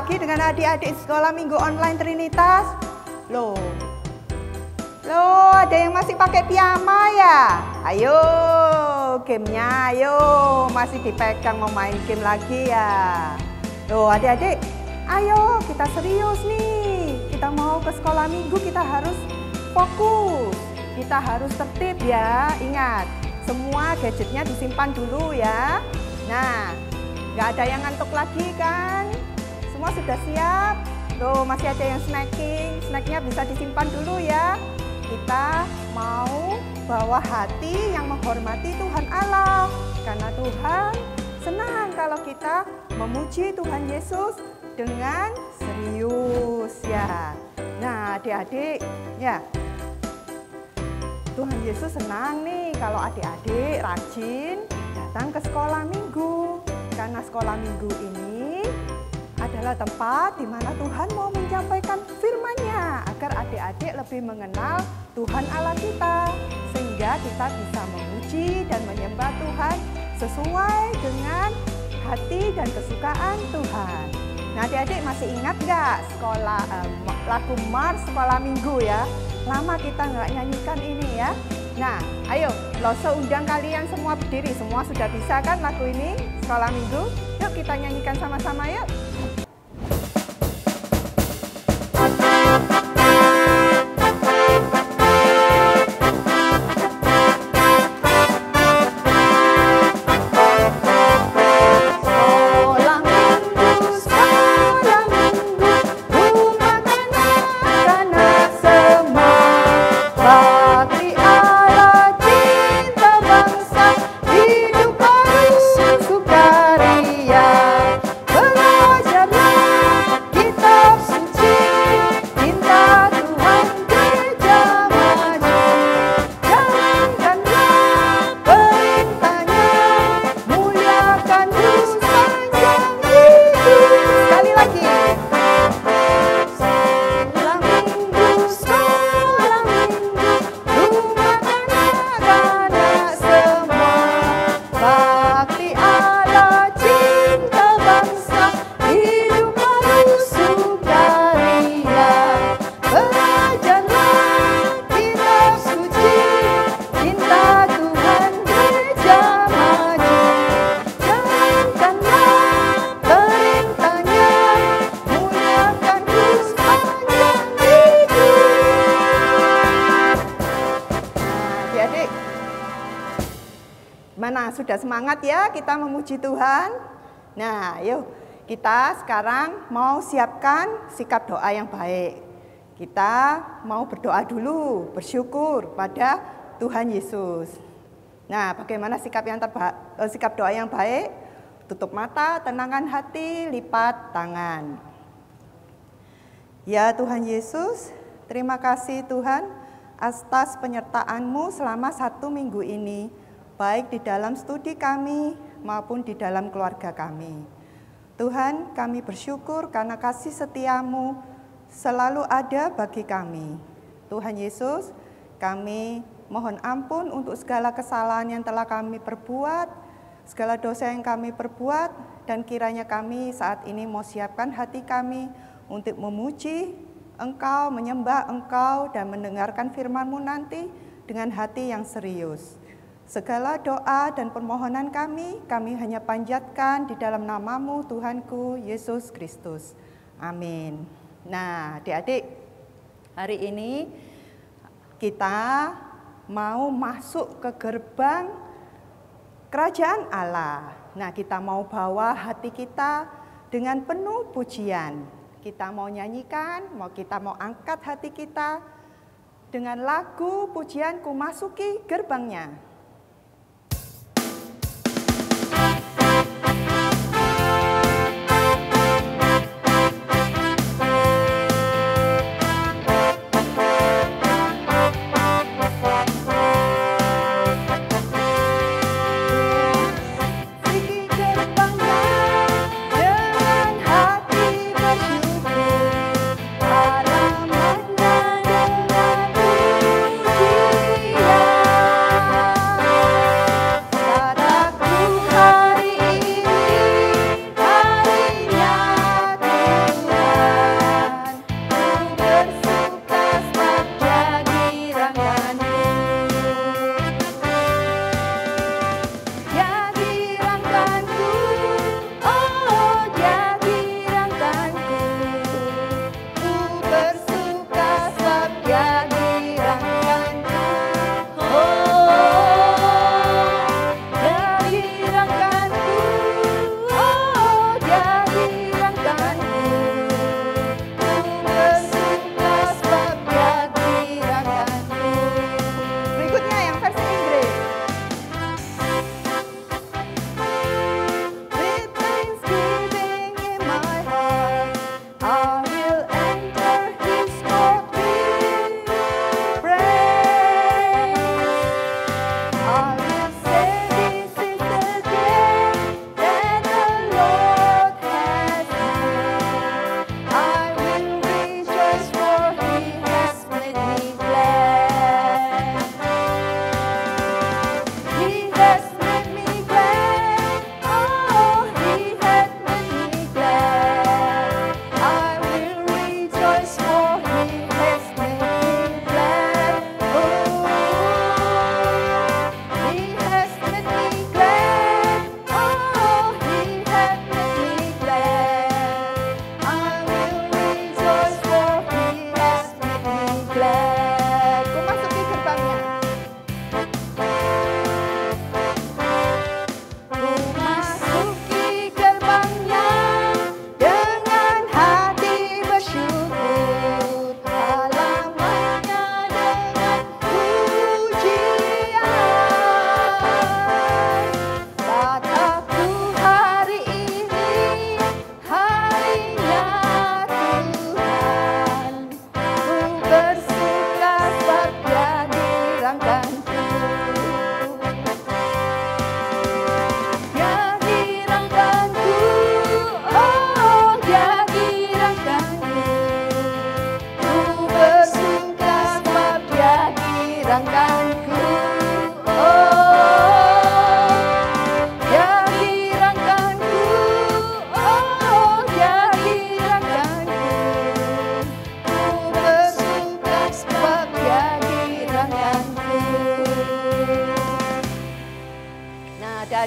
lagi dengan adik-adik sekolah minggu online Trinitas. Loh, ada yang masih pakai piyama ya? Ayo, gamenya ayo. Masih dipegang mau main game lagi ya? Loh adik-adik, ayo kita serius nih. Kita mau ke sekolah minggu, kita harus fokus. Kita harus tertib ya, ingat. Semua gadgetnya disimpan dulu ya. Nah, nggak ada yang ngantuk lagi kan? Semua sudah siap? Loh, masih ada yang snacking. Snacknya bisa disimpan dulu ya. Kita mau bawa hati yang menghormati Tuhan Allah. Karena Tuhan senang kalau kita memuji Tuhan Yesus dengan serius ya. Nah, adik-adik ya. Tuhan Yesus senang nih kalau adik-adik rajin datang ke sekolah minggu. Karena sekolah minggu ini adalah tempat di mana Tuhan mau menyampaikan firman-Nya agar adik-adik lebih mengenal Tuhan Allah kita, sehingga kita bisa memuji dan menyembah Tuhan sesuai dengan hati dan kesukaan Tuhan. Nah, adik-adik masih ingat nggak lagu Mars sekolah minggu ya? Lama kita nggak nyanyikan ini ya. Nah, ayo, Lose undang kalian semua berdiri. Semua sudah bisa kan lagu ini, sekolah minggu? Yuk kita nyanyikan sama-sama yuk. Mana sudah semangat ya kita memuji Tuhan? Nah, yuk kita sekarang mau siapkan sikap doa yang baik. Kita mau berdoa dulu, bersyukur pada Tuhan Yesus. Nah, bagaimana sikap doa yang baik? Tutup mata, tenangkan hati, lipat tangan. Ya Tuhan Yesus, terima kasih Tuhan atas penyertaan-Mu selama 1 minggu ini, baik di dalam studi kami maupun di dalam keluarga kami. Tuhan, kami bersyukur karena kasih setia-Mu selalu ada bagi kami. Tuhan Yesus, kami mohon ampun untuk segala kesalahan yang telah kami perbuat, segala dosa yang kami perbuat, dan kiranya kami saat ini mau siapkan hati kami untuk memuji Engkau, menyembah Engkau, dan mendengarkan firman-Mu nanti dengan hati yang serius. Segala doa dan permohonan kami hanya panjatkan di dalam nama-Mu Tuhanku Yesus Kristus. Amin. Nah, adik-adik, hari ini kita mau masuk ke gerbang kerajaan Allah. Nah, kita mau bawa hati kita dengan penuh pujian. Kita mau nyanyikan, kita mau angkat hati kita dengan lagu pujian Ku Masuki Gerbangnya.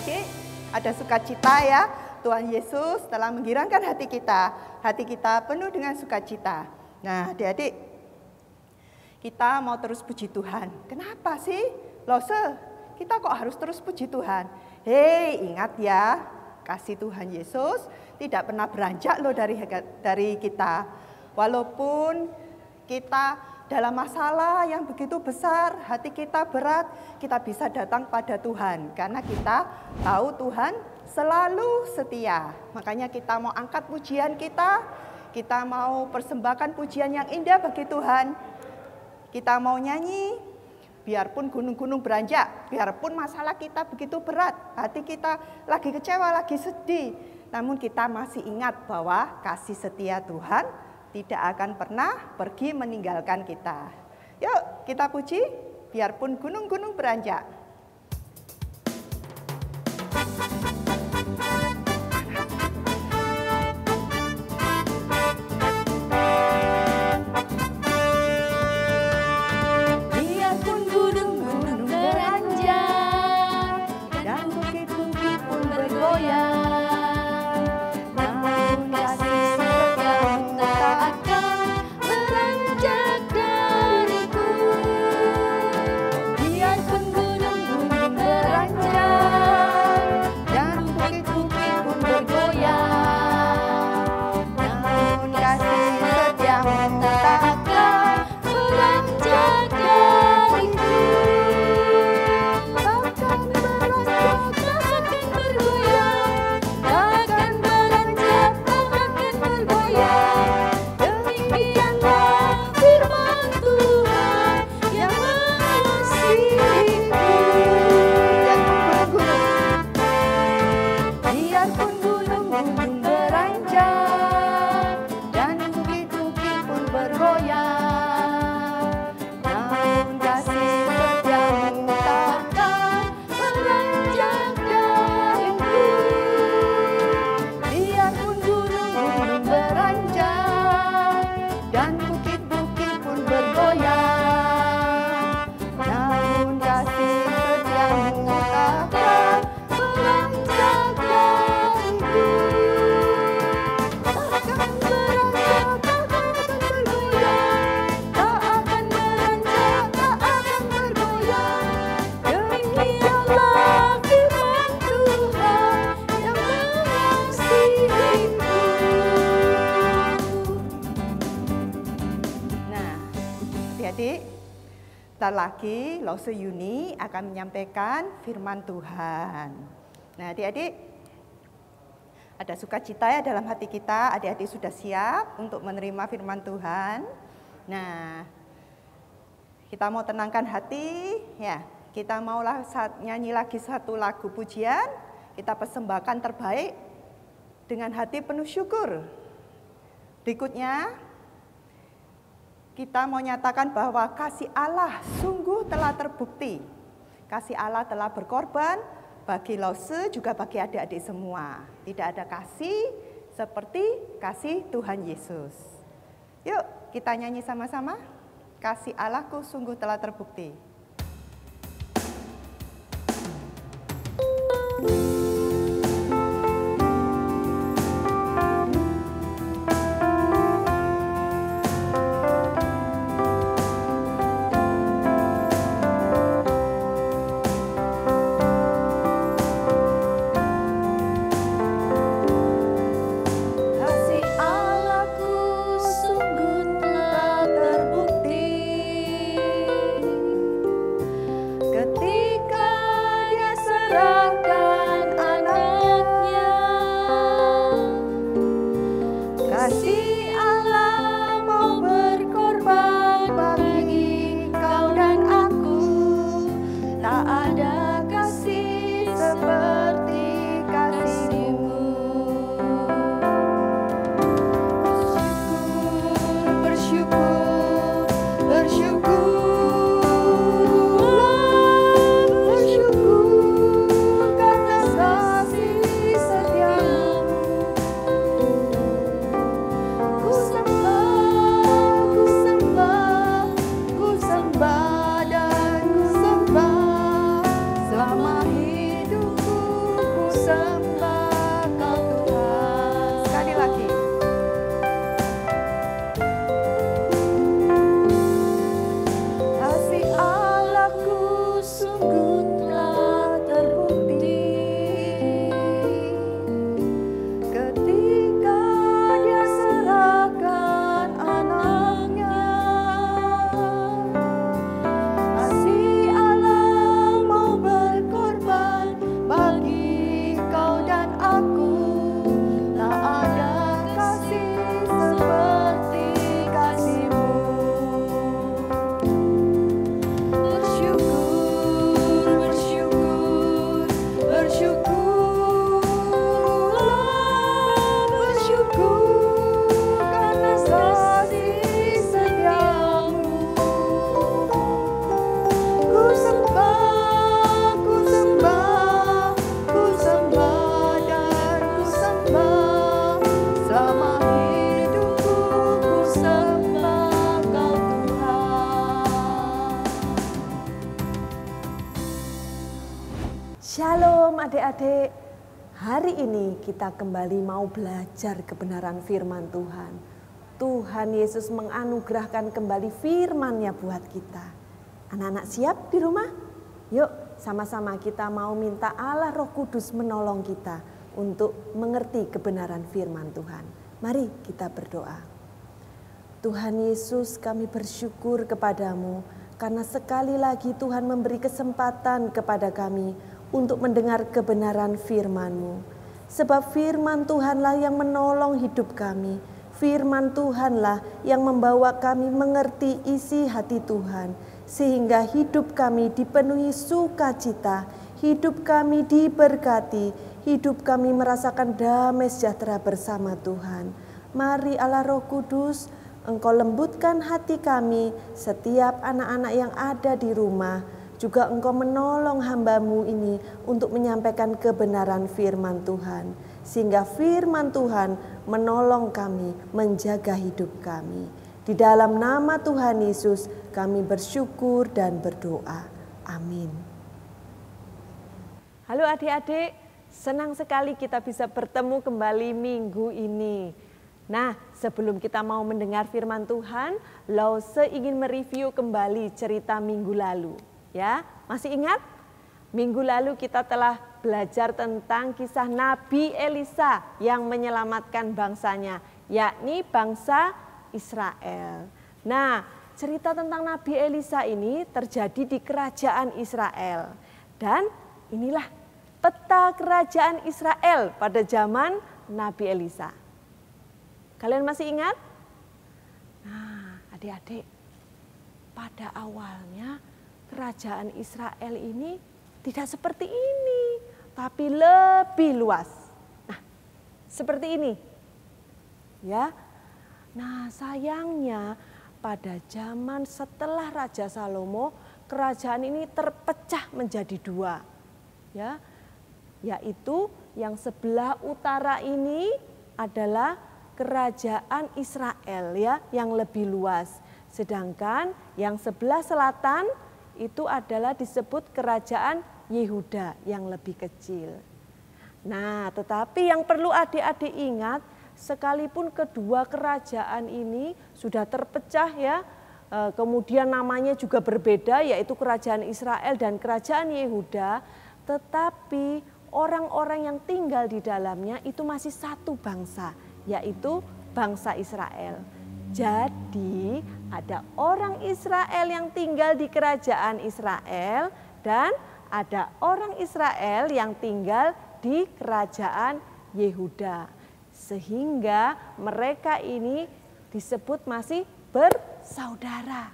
adik-adik, ada sukacita ya. Tuhan Yesus telah menggirangkan hati kita. Hati kita penuh dengan sukacita. Nah, adik-adik, kita mau terus puji Tuhan. Kenapa sih? Lose, kita kok harus terus puji Tuhan? Hei, ingat ya, kasih Tuhan Yesus tidak pernah beranjak loh dari kita. Walaupun kita dalam masalah yang begitu besar, hati kita berat, kita bisa datang pada Tuhan. Karena kita tahu Tuhan selalu setia. Makanya kita mau angkat pujian kita mau persembahkan pujian yang indah bagi Tuhan. Kita mau nyanyi, biarpun gunung-gunung beranjak, biarpun masalah kita begitu berat, hati kita lagi kecewa, lagi sedih, namun kita masih ingat bahwa kasih setia Tuhan tidak akan pernah pergi meninggalkan kita. Yuk kita puji, biarpun gunung-gunung beranjak. Sebentar lagi Lause Yuni akan menyampaikan firman Tuhan. Nah, adik-adik, ada sukacita ya dalam hati kita. Adik-adik sudah siap untuk menerima firman Tuhan. Nah, kita mau tenangkan hati ya. Kita mau nyanyi lagi satu lagu pujian. Kita persembahkan terbaik dengan hati penuh syukur. Berikutnya kita mau nyatakan bahwa kasih Allah sungguh telah terbukti. Kasih Allah telah berkorban bagi Lause juga bagi adik-adik semua. Tidak ada kasih seperti kasih Tuhan Yesus. Yuk kita nyanyi sama-sama. Kasih Allahku sungguh telah terbukti. Shalom adik-adik. Hari ini kita kembali mau belajar kebenaran firman Tuhan. Tuhan Yesus menganugerahkan kembali firman-Nya buat kita. Anak-anak siap di rumah? Yuk sama-sama kita mau minta Allah Roh Kudus menolong kita untuk mengerti kebenaran firman Tuhan. Mari kita berdoa. Tuhan Yesus, kami bersyukur kepadamu karena sekali lagi Tuhan memberi kesempatan kepada kami untuk mendengar kebenaran firman-Mu. Sebab firman Tuhanlah yang menolong hidup kami. Firman Tuhanlah yang membawa kami mengerti isi hati Tuhan. Sehingga hidup kami dipenuhi sukacita, hidup kami diberkati, hidup kami merasakan damai sejahtera bersama Tuhan. Mari Allah Roh Kudus, Engkau lembutkan hati kami, setiap anak-anak yang ada di rumah. Juga Engkau menolong hamba-Mu ini untuk menyampaikan kebenaran firman Tuhan. Sehingga firman Tuhan menolong kami, menjaga hidup kami. Di dalam nama Tuhan Yesus kami bersyukur dan berdoa. Amin. Halo adik-adik, senang sekali kita bisa bertemu kembali minggu ini. Nah, sebelum kita mau mendengar firman Tuhan, Lause ingin mereview kembali cerita minggu lalu. Ya, masih ingat? Minggu lalu kita telah belajar tentang kisah Nabi Elisa yang menyelamatkan bangsanya, yakni bangsa Israel. Nah, cerita tentang Nabi Elisa ini terjadi di kerajaan Israel. Dan inilah peta kerajaan Israel pada zaman Nabi Elisa. Kalian masih ingat? Nah, adik-adik, pada awalnya kerajaan Israel ini tidak seperti ini, tapi lebih luas. Nah, seperti ini. Ya. Nah, sayangnya pada zaman setelah Raja Salomo, kerajaan ini terpecah menjadi dua. Ya. Yaitu yang sebelah utara ini adalah kerajaan Israel ya yang lebih luas. Sedangkan yang sebelah selatan itu adalah disebut kerajaan Yehuda yang lebih kecil. Nah, tetapi yang perlu adik-adik ingat, sekalipun kedua kerajaan ini sudah terpecah ya, kemudian namanya juga berbeda yaitu kerajaan Israel dan kerajaan Yehuda, tetapi orang-orang yang tinggal di dalamnya itu masih satu bangsa, yaitu bangsa Israel. Jadi ada orang Israel yang tinggal di kerajaan Israel dan ada orang Israel yang tinggal di kerajaan Yehuda. Sehingga mereka ini disebut masih bersaudara.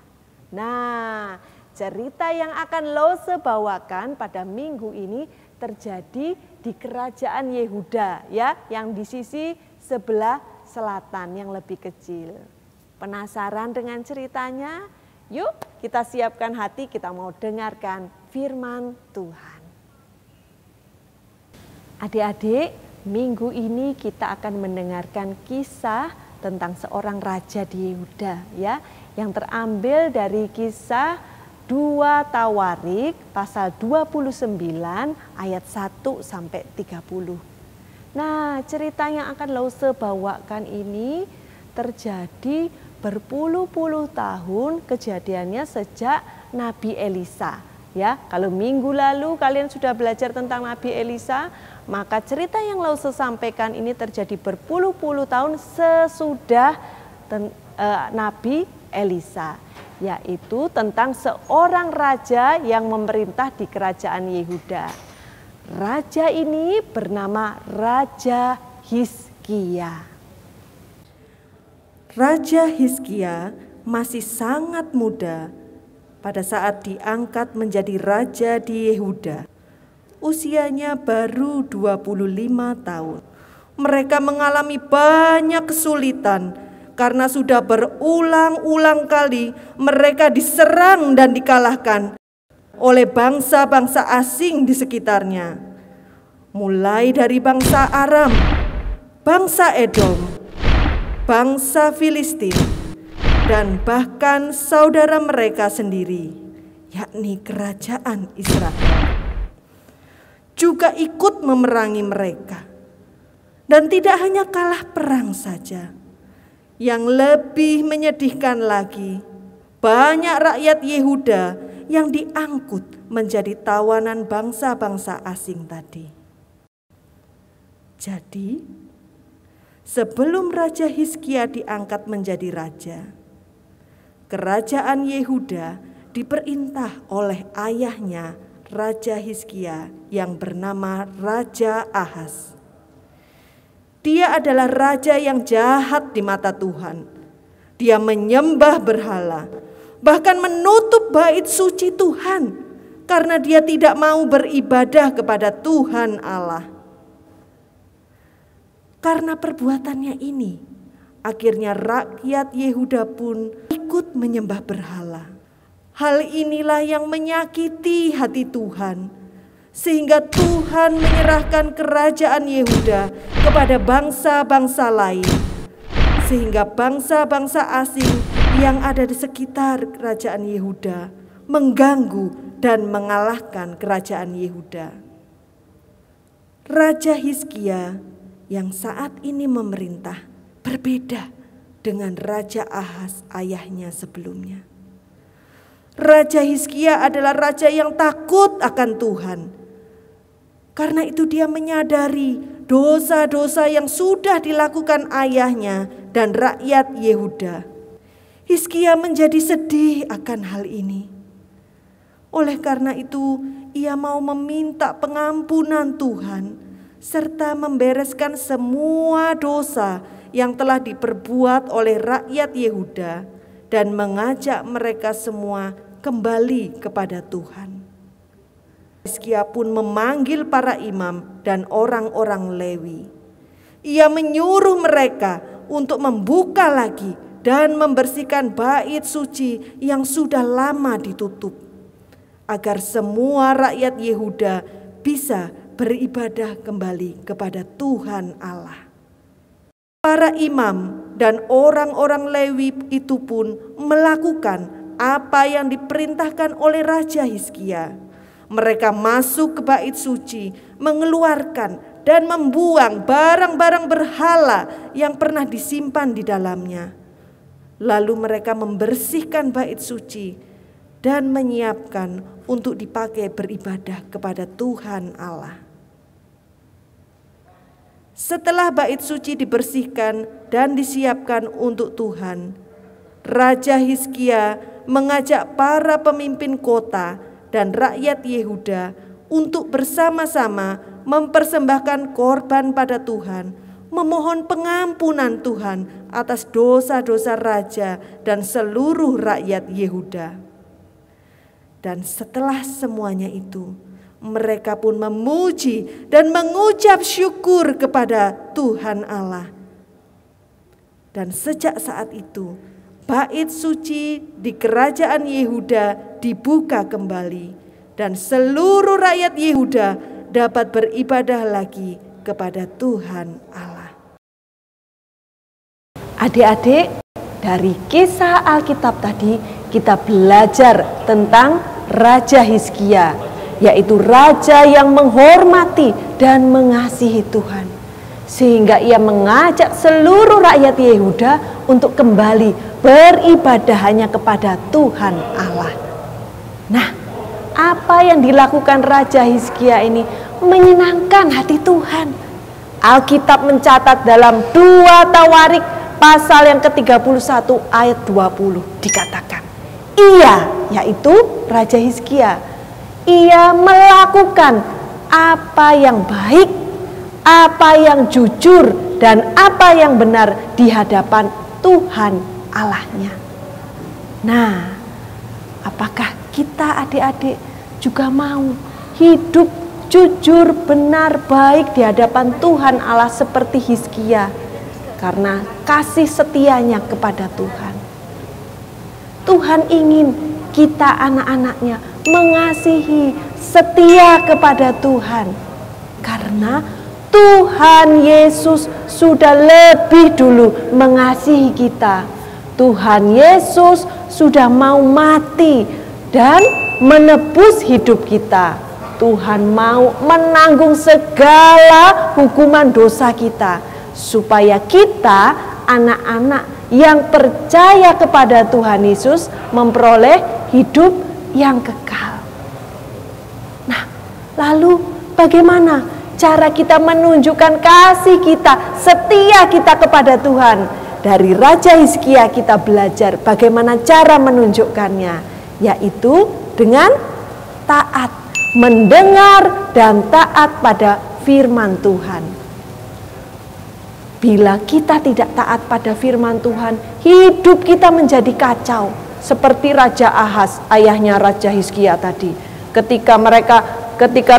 Nah, cerita yang akan Lause bawakan pada minggu ini terjadi di kerajaan Yehuda ya, yang di sisi sebelah selatan yang lebih kecil. Penasaran dengan ceritanya? Yuk kita siapkan hati, kita mau dengarkan firman Tuhan. Adik-adik, minggu ini kita akan mendengarkan kisah tentang seorang raja di Yehuda ya, yang terambil dari kisah 2 Tawarik pasal 29 ayat 1 sampai 30. Nah, cerita yang akan Lause bawakan ini terjadi berpuluh-puluh tahun kejadiannya sejak Nabi Elisa. Ya, kalau minggu lalu kalian sudah belajar tentang Nabi Elisa, maka cerita yang Lause sampaikan ini terjadi berpuluh-puluh tahun sesudah Nabi Elisa, yaitu tentang seorang raja yang memerintah di kerajaan Yehuda. Raja ini bernama Raja Hizkia. Raja Hizkia masih sangat muda pada saat diangkat menjadi raja di Yehuda. Usianya baru 25 tahun. Mereka mengalami banyak kesulitan karena sudah berulang-ulang kali mereka diserang dan dikalahkan oleh bangsa-bangsa asing di sekitarnya. Mulai dari bangsa Aram, bangsa Edom, bangsa Filistin, dan bahkan saudara mereka sendiri, yakni kerajaan Israel. juga ikut memerangi mereka. Dan tidak hanya kalah perang saja. Yang lebih menyedihkan lagi, banyak rakyat Yehuda yang diangkut menjadi tawanan bangsa-bangsa asing tadi. Jadi, sebelum Raja Hizkia diangkat menjadi raja, kerajaan Yehuda diperintah oleh ayahnya Raja Hizkia yang bernama Raja Ahaz. Dia adalah raja yang jahat di mata Tuhan. Dia menyembah berhala, bahkan menutup bait suci Tuhan karena dia tidak mau beribadah kepada Tuhan Allah. Karena perbuatannya ini, akhirnya rakyat Yehuda pun ikut menyembah berhala. Hal inilah yang menyakiti hati Tuhan, sehingga Tuhan menyerahkan kerajaan Yehuda kepada bangsa-bangsa lain, sehingga bangsa-bangsa asing yang ada di sekitar kerajaan Yehuda mengganggu dan mengalahkan kerajaan Yehuda. Raja Hizkia yang saat ini memerintah berbeda dengan Raja Ahaz ayahnya sebelumnya. Raja Hizkia adalah raja yang takut akan Tuhan. Karena itu dia menyadari dosa-dosa yang sudah dilakukan ayahnya dan rakyat Yehuda. Hizkia menjadi sedih akan hal ini. Oleh karena itu, ia mau meminta pengampunan Tuhan serta membereskan semua dosa yang telah diperbuat oleh rakyat Yehuda dan mengajak mereka semua kembali kepada Tuhan. Hizkia pun memanggil para imam dan orang-orang Lewi. Ia menyuruh mereka untuk membuka lagi dan membersihkan bait suci yang sudah lama ditutup, agar semua rakyat Yehuda bisa beribadah kembali kepada Tuhan Allah. Para imam dan orang-orang Lewi itu pun melakukan apa yang diperintahkan oleh Raja Hizkia. Mereka masuk ke bait suci, mengeluarkan dan membuang barang-barang berhala yang pernah disimpan di dalamnya. Lalu mereka membersihkan bait suci dan menyiapkan untuk dipakai beribadah kepada Tuhan Allah. Setelah bait suci dibersihkan dan disiapkan untuk Tuhan, Raja Hizkia mengajak para pemimpin kota dan rakyat Yehuda untuk bersama-sama mempersembahkan korban pada Tuhan, memohon pengampunan Tuhan atas dosa-dosa raja dan seluruh rakyat Yehuda. Dan setelah semuanya itu, mereka pun memuji dan mengucap syukur kepada Tuhan Allah. Dan sejak saat itu, bait suci di kerajaan Yehuda dibuka kembali dan seluruh rakyat Yehuda dapat beribadah lagi kepada Tuhan Allah. Adik-adik, dari kisah Alkitab tadi kita belajar tentang Raja Hizkia, yaitu raja yang menghormati dan mengasihi Tuhan, sehingga ia mengajak seluruh rakyat Yehuda untuk kembali beribadah hanya kepada Tuhan Allah. Nah, apa yang dilakukan Raja Hizkia ini menyenangkan hati Tuhan. Alkitab mencatat dalam 2 Tawarik pasal yang ke-31 ayat 20 dikatakan, ia, yaitu Raja Hizkia, ia melakukan apa yang baik, apa yang jujur, dan apa yang benar di hadapan Tuhan Allahnya. Nah, apakah kita adik-adik juga mau hidup jujur, benar, baik di hadapan Tuhan Allah seperti Hizkia karena kasih setianya kepada Tuhan? Tuhan ingin kita anak-anaknya mengasihi, setia kepada Tuhan, karena Tuhan Yesus sudah lebih dulu mengasihi kita. Tuhan Yesus sudah mau mati dan menebus hidup kita. Tuhan mau menanggung segala hukuman dosa kita, supaya kita, anak-anak yang percaya kepada Tuhan Yesus, memperoleh hidup yang kekal. Nah, lalu bagaimana cara kita menunjukkan kasih kita, setia kita kepada Tuhan? Dari Raja Hizkia kita belajar bagaimana cara menunjukkannya, yaitu dengan taat, mendengar dan taat pada firman Tuhan. Bila kita tidak taat pada firman Tuhan, hidup kita menjadi kacau. Seperti Raja Ahaz, ayahnya Raja Hizkia tadi. Ketika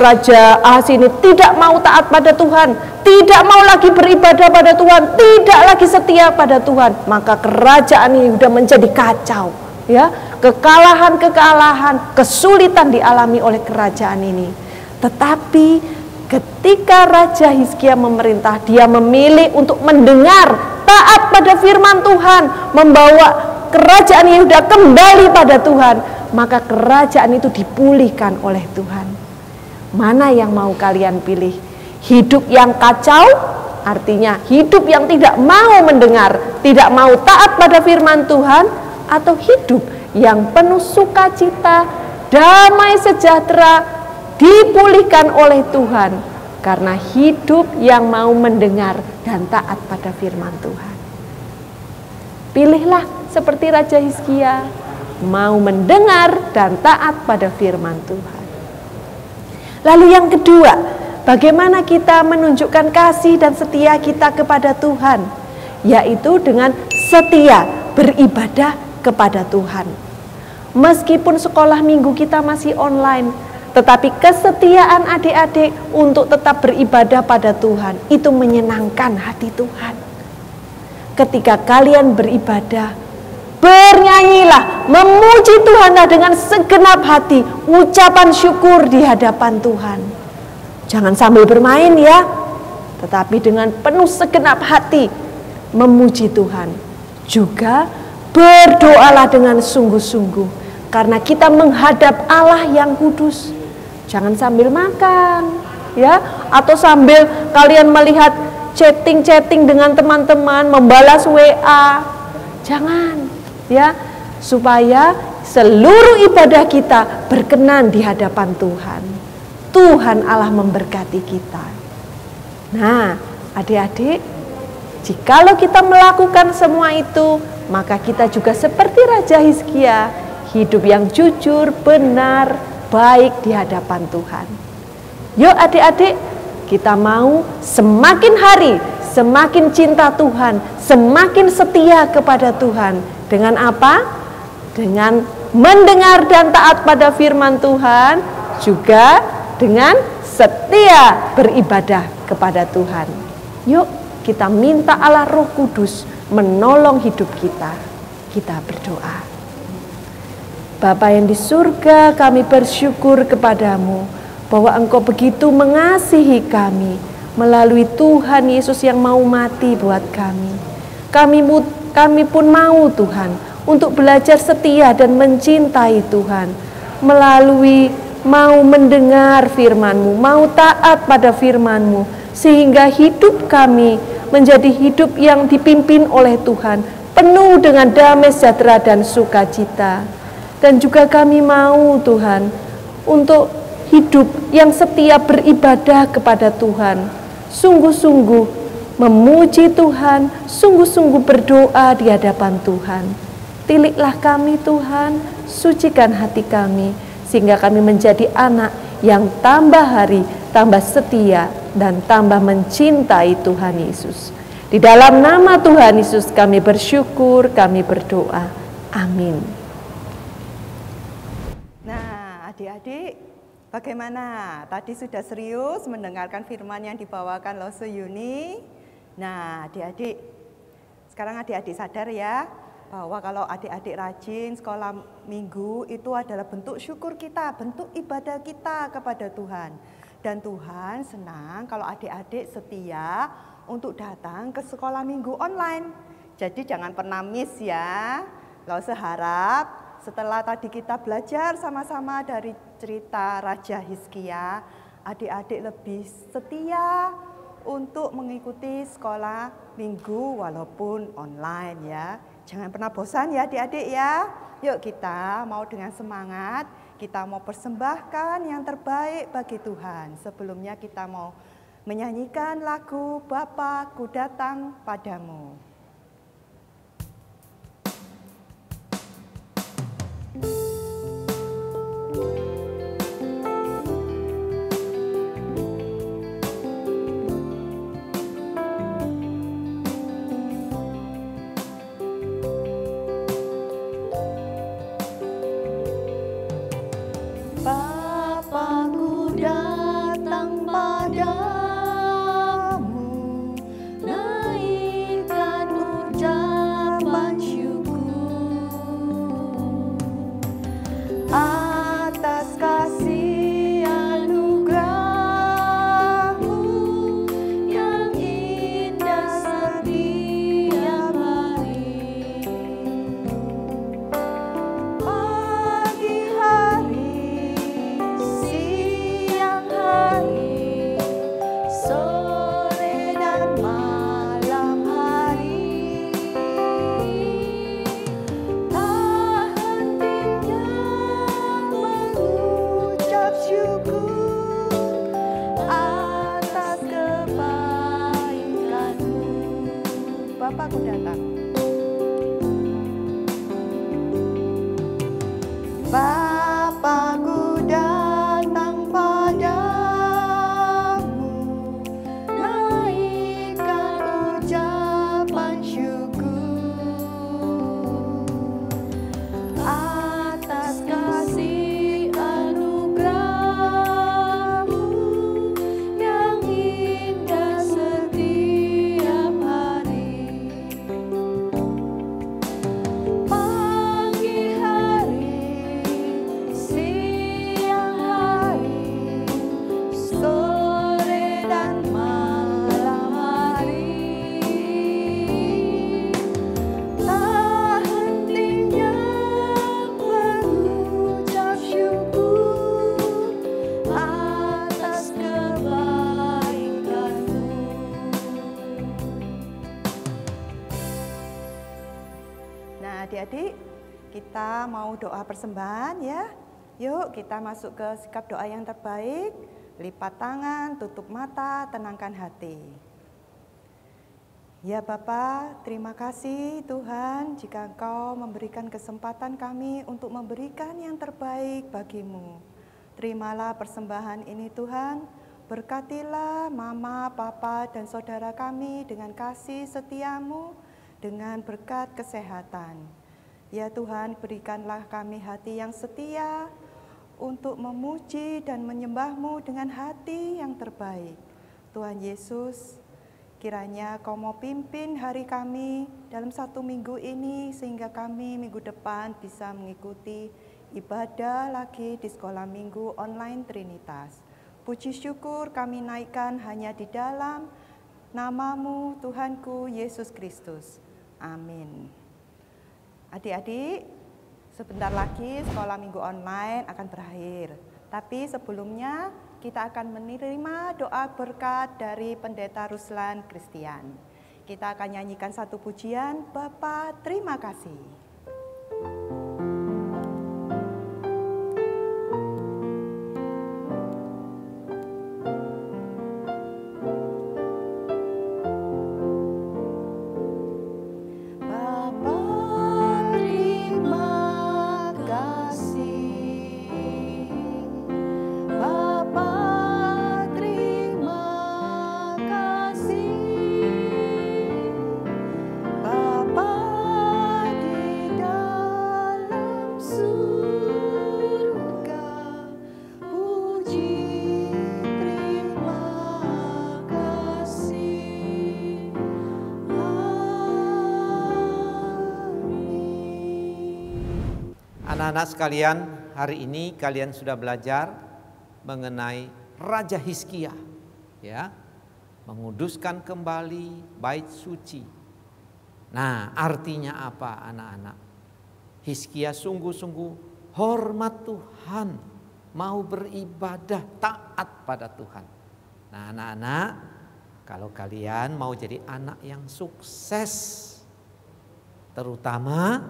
Raja Ahaz ini tidak mau taat pada Tuhan, tidak mau lagi beribadah pada Tuhan, tidak lagi setia pada Tuhan, maka kerajaan ini sudah menjadi kacau. Ya, kekalahan, kesulitan dialami oleh kerajaan ini. Tetapi ketika Raja Hizkia memerintah, dia memilih untuk mendengar, taat pada firman Tuhan, membawa kerajaan Yehuda kembali pada Tuhan, maka kerajaan itu dipulihkan oleh Tuhan. Mana yang mau kalian pilih? Hidup yang kacau, artinya hidup yang tidak mau mendengar, tidak mau taat pada firman Tuhan, atau hidup yang penuh sukacita, damai sejahtera, dipulihkan oleh Tuhan karena hidup yang mau mendengar dan taat pada firman Tuhan. Pilihlah seperti Raja Hizkia, mau mendengar dan taat pada firman Tuhan. Lalu yang kedua, bagaimana kita menunjukkan kasih dan setia kita kepada Tuhan? Yaitu dengan setia beribadah kepada Tuhan. Meskipun sekolah minggu kita masih online, tetapi kesetiaan adik-adik untuk tetap beribadah pada Tuhan itu menyenangkan hati Tuhan. Ketika kalian beribadah, bernyanyilah, memuji Tuhanlah dengan segenap hati, ucapan syukur di hadapan Tuhan. Jangan sambil bermain ya, tetapi dengan penuh segenap hati memuji Tuhan. Juga berdoalah dengan sungguh-sungguh, karena kita menghadap Allah yang kudus. Jangan sambil makan, ya, atau sambil kalian melihat chatting-chatting dengan teman-teman, membalas WA. Jangan, ya, supaya seluruh ibadah kita berkenan di hadapan Tuhan. Tuhan Allah memberkati kita. Nah, adik-adik, jikalau kita melakukan semua itu, maka kita juga seperti Raja Hizkia, hidup yang jujur, benar, baik di hadapan Tuhan. Yuk adik-adik, kita mau semakin hari semakin cinta Tuhan, semakin setia kepada Tuhan. Dengan apa? Dengan mendengar dan taat pada firman Tuhan, juga dengan setia beribadah kepada Tuhan. Yuk kita minta Allah Roh Kudus menolong hidup kita. Kita berdoa. Bapa yang di surga, kami bersyukur kepadamu bahwa Engkau begitu mengasihi kami melalui Tuhan Yesus yang mau mati buat kami. Kami pun mau Tuhan untuk belajar setia dan mencintai Tuhan melalui mau mendengar firman-Mu, mau taat pada firman-Mu, sehingga hidup kami menjadi hidup yang dipimpin oleh Tuhan, penuh dengan damai sejahtera dan sukacita. Dan juga kami mau Tuhan untuk hidup yang setia beribadah kepada Tuhan, sungguh-sungguh memuji Tuhan, sungguh-sungguh berdoa di hadapan Tuhan. Tiliklah kami Tuhan, sucikan hati kami, sehingga kami menjadi anak yang tambah hari, tambah setia, dan tambah mencintai Tuhan Yesus. Di dalam nama Tuhan Yesus kami bersyukur, kami berdoa. Amin. Nah, adik-adik, bagaimana? Tadi sudah serius mendengarkan firman yang dibawakan Lose Yuni. Nah, adik-adik, sekarang adik-adik sadar ya, bahwa kalau adik-adik rajin sekolah minggu itu adalah bentuk syukur kita, bentuk ibadah kita kepada Tuhan. Dan Tuhan senang kalau adik-adik setia untuk datang ke sekolah minggu online. Jadi jangan pernah miss ya. Lose harap setelah tadi kita belajar sama-sama dari cerita Raja Hizkia, adik-adik lebih setia untuk mengikuti sekolah minggu walaupun online ya. Jangan pernah bosan ya adik-adik ya. Yuk kita mau dengan semangat, kita mau persembahkan yang terbaik bagi Tuhan. Sebelumnya kita mau menyanyikan lagu Bapa Ku Datang Padamu. Bapa-Ku datang padamu, naikkan ucapan syukur atas kasih anugerah-Mu yang indah setiap hari. Pagi hari, siang hari, sore dan malam hari, tak hentinya mengucap syukur atas kebaikan-Mu. Bapa-Ku datang. Bapa-Ku datang padamu, naikkan ucapan syukur atas kasih anugerah-Mu yang indah setiap hari. Pagi hari, siang hari, sore dan malam hari, tak hentinya mengucap syukur atas kebaikan-Mu. Nah adik-adik, kita mau doa persembahan ya. Yuk kita masuk ke sikap doa yang terbaik. Lipat tangan, tutup mata, tenangkan hati. Ya Bapa, terima kasih Tuhan jika Engkau memberikan kesempatan kami untuk memberikan yang terbaik bagi-Mu. Terimalah persembahan ini Tuhan, berkatilah Mama, Papa, dan saudara kami dengan kasih setia-Mu, dengan berkat kesehatan. Ya Tuhan, berikanlah kami hati yang setia untuk memuji dan menyembah-Mu dengan hati yang terbaik. Tuhan Yesus, kiranya Kau mau pimpin hari kami dalam 1 minggu ini, sehingga kami minggu depan bisa mengikuti ibadah lagi di sekolah minggu online Trinitas. Puji syukur kami naikkan hanya di dalam nama-Mu Tuhanku Yesus Kristus. Amin. Adik-adik, sebentar lagi sekolah minggu online akan berakhir. Tapi sebelumnya kita akan menerima doa berkat dari Pendeta Ruslan Christian. Kita akan nyanyikan satu pujian, Bapa terima kasih. Anak-anak sekalian, hari ini kalian sudah belajar mengenai Raja Hizkia, ya, menguduskan kembali bait suci. Nah, artinya apa anak-anak? Hizkia sungguh-sungguh hormat Tuhan mau beribadah, taat pada Tuhan. Nah anak-anak, kalau kalian mau jadi anak yang sukses, terutama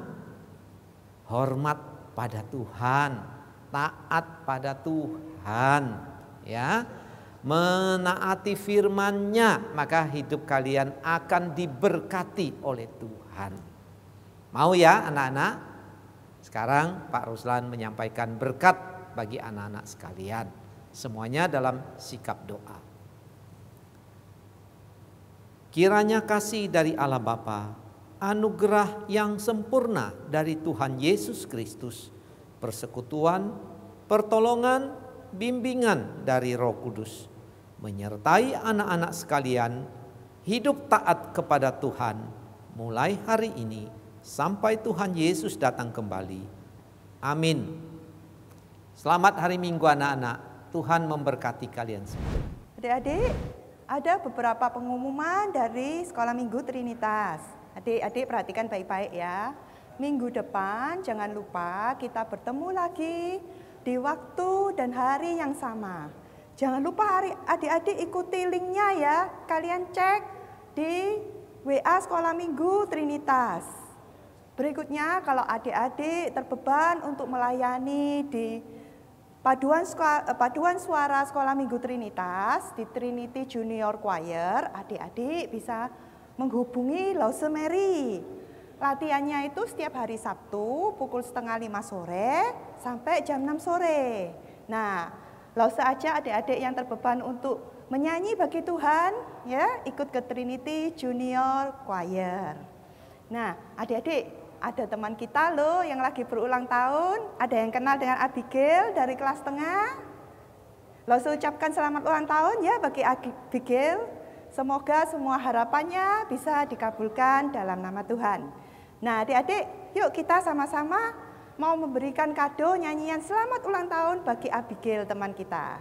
hormat pada Tuhan, taat pada Tuhan, ya, menaati firman-Nya, maka hidup kalian akan diberkati oleh Tuhan. Mau ya anak-anak? Sekarang Pak Ruslan menyampaikan berkat bagi anak-anak sekalian. Semuanya dalam sikap doa. Kiranya kasih dari Allah Bapa, anugerah yang sempurna dari Tuhan Yesus Kristus, persekutuan, pertolongan, bimbingan dari Roh Kudus, menyertai anak-anak sekalian hidup taat kepada Tuhan mulai hari ini sampai Tuhan Yesus datang kembali. Amin. Selamat hari Minggu anak-anak. Tuhan memberkati kalian semua. Adik-adik, ada beberapa pengumuman dari Sekolah Minggu Trinitas. Adik-adik perhatikan baik-baik ya. Minggu depan jangan lupa kita bertemu lagi di waktu dan hari yang sama. Jangan lupa adik-adik ikuti linknya ya. Kalian cek di WA Sekolah Minggu Trinitas. Berikutnya kalau adik-adik terbeban untuk melayani di Paduan Suara Sekolah Minggu Trinitas di Trinity Junior Choir, adik-adik bisa menghubungi Lause Mary. Latihannya itu setiap hari Sabtu pukul 4:30 sore sampai jam 6 sore. Nah, Lause aja adik-adik yang terbeban untuk menyanyi bagi Tuhan, ya, ikut ke Trinity Junior Choir. Nah, adik-adik, ada teman kita loh yang lagi berulang tahun. Ada yang kenal dengan Abigail dari kelas tengah? Lause ucapkan selamat ulang tahun ya bagi Abigail. Semoga semua harapannya bisa dikabulkan dalam nama Tuhan. Nah adik-adik, yuk kita sama-sama mau memberikan kado nyanyian selamat ulang tahun bagi Abigail teman kita.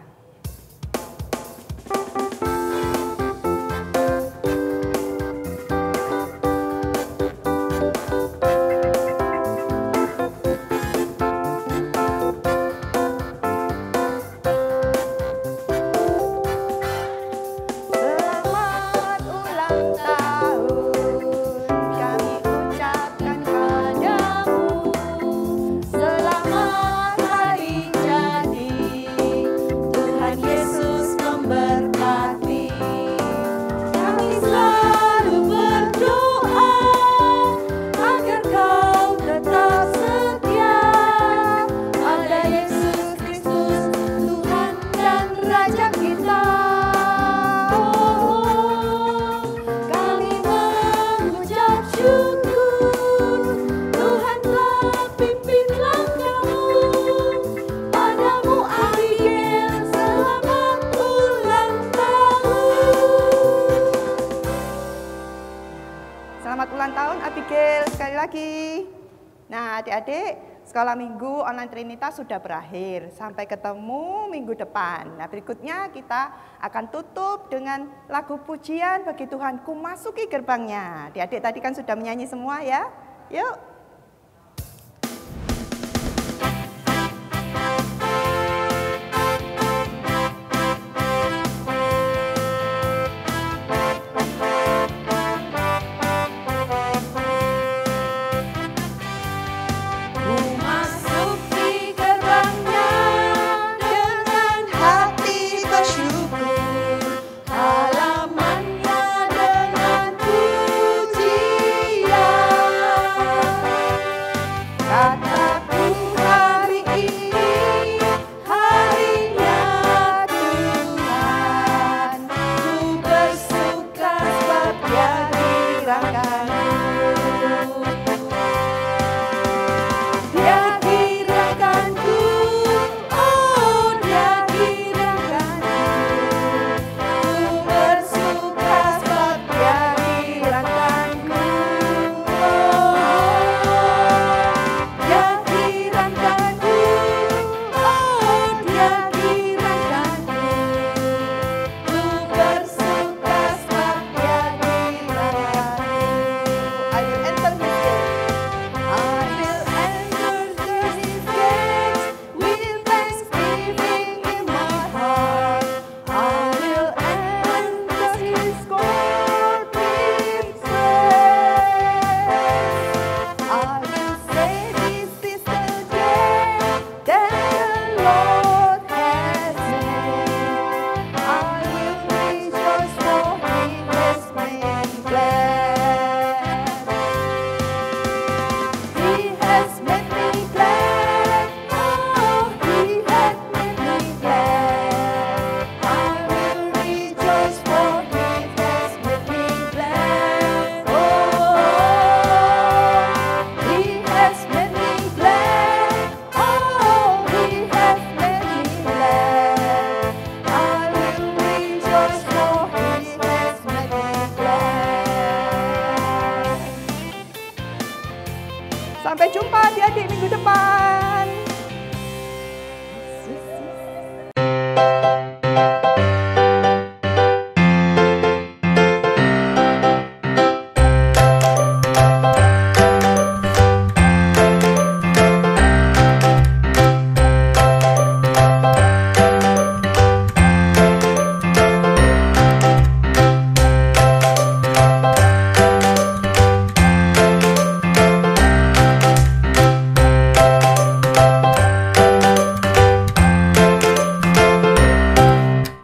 Nah adik-adik, Sekolah Minggu Online Trinitas sudah berakhir. Sampai ketemu minggu depan. Nah berikutnya kita akan tutup dengan lagu pujian bagi Tuhan, ku masuki gerbangnya. Adik-adik tadi kan sudah menyanyi semua ya. Yuk